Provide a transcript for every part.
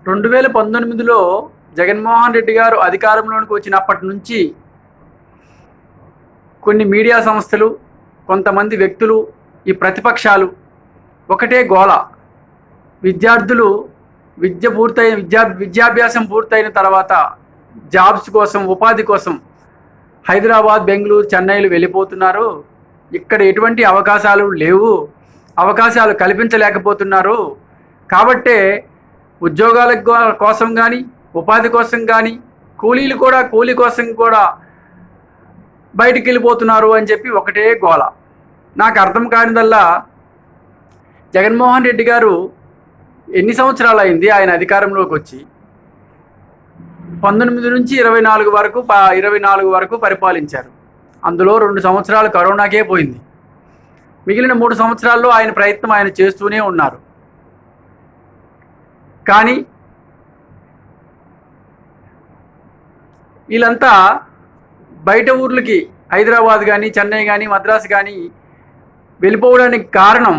2019లో జగన్మోహన్ రెడ్డి గారు అధికారంలోకి వచ్చినప్పటి నుంచి కొన్ని మీడియా సంస్థలు, కొంతమంది వ్యక్తులు, ఈ ప్రతిపక్షాలు ఒకటే గోల. విద్యార్థులు విద్యాభ్యాసం పూర్తయిన తర్వాత జాబ్స్ కోసం, ఉపాధి కోసం హైదరాబాద్, బెంగళూరు, చెన్నైలు వెళ్ళిపోతున్నారు. ఇక్కడ ఎటువంటి అవకాశాలు లేవు, అవకాశాలు కల్పించలేకపోతున్నారు. కాబట్టే ఉద్యోగాల కోసం కానీ, ఉపాధి కోసం కానీ, కూలీ కోసం కూడా బయటికి వెళ్ళిపోతున్నారు అని చెప్పి ఒకటే గోల. నాకు అర్థం కానిదల్లా, జగన్మోహన్ రెడ్డి గారు ఎన్ని సంవత్సరాలు అయింది ఆయన అధికారంలోకి వచ్చి? 19 నుంచి 24 వరకు పరిపాలించారు. అందులో 2 సంవత్సరాలు కరోనాకే పోయింది. మిగిలిన 3 సంవత్సరాల్లో ఆయన ప్రయత్నం ఆయన చేస్తూనే ఉన్నారు. కానీ వీళ్ళంతా బయట ఊర్లకి, హైదరాబాద్ కానీ, చెన్నై కానీ, మద్రాసు కానీ వెళ్ళిపోవడానికి కారణం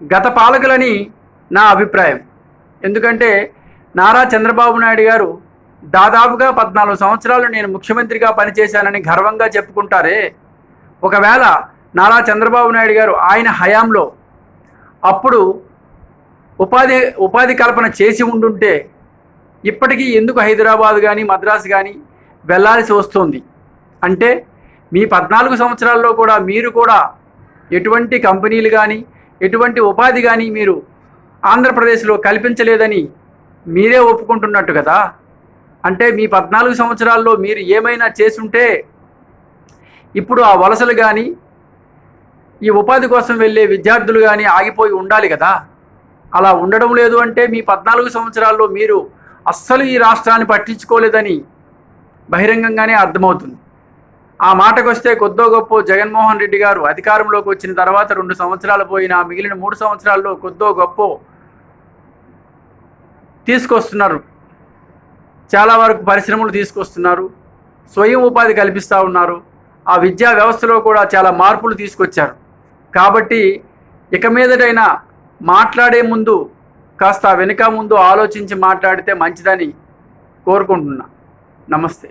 గత పాలకులని నా అభిప్రాయం. ఎందుకంటే నారా చంద్రబాబు నాయుడు గారు దాదాపుగా 14 సంవత్సరాలు నేను ముఖ్యమంత్రిగా పనిచేశానని గర్వంగా చెప్పుకుంటారే. ఒకవేళ నారా చంద్రబాబు నాయుడు గారు ఆయన హయాంలో అప్పుడు ఉపాధి కల్పన చేసి ఉండుంటే ఇప్పటికీ ఎందుకు హైదరాబాద్ కానీ, మద్రాసు కానీ వెళ్ళాల్సి వస్తుంది? అంటే మీ 14 సంవత్సరాల్లో కూడా మీరు కూడా ఎటువంటి కంపెనీలు కానీ, ఎటువంటి ఉపాధి కానీ మీరు ఆంధ్రప్రదేశ్లో కల్పించలేదని మీరే ఒప్పుకుంటున్నట్టు కదా. అంటే మీ 14 సంవత్సరాల్లో మీరు ఏమైనా చేసుంటే ఇప్పుడు ఆ వలసలు కానీ, ఈ ఉపాధి కోసం వెళ్ళే విద్యార్థులు కానీ ఆగిపోయి ఉండాలి కదా. అలా ఉండడం లేదు అంటే మీ 14 సంవత్సరాల్లో మీరు అస్సలు ఈ రాష్ట్రాన్ని పట్టించుకోలేదని బహిరంగంగానే అర్థమవుతుంది. ఆ మాటకు వస్తే కొద్దో గొప్ప జగన్మోహన్ రెడ్డి గారు అధికారంలోకి వచ్చిన తర్వాత 2 సంవత్సరాలు పోయినా మిగిలిన 3 సంవత్సరాల్లో కొద్దో గొప్ప తీసుకొస్తున్నారు. చాలా వరకు పరిశ్రమలు తీసుకొస్తున్నారు, స్వయం ఉపాధి కల్పిస్తూ ఉన్నారు. ఆ విద్యా వ్యవస్థలో కూడా చాలా మార్పులు తీసుకొచ్చారు. కాబట్టి ఇక మీదటైనా మాట్లాడే ముందు కాస్త వెనుక ముందు ఆలోచించి మాట్లాడితే మంచిదని కోరుకుంటున్నా. నమస్తే.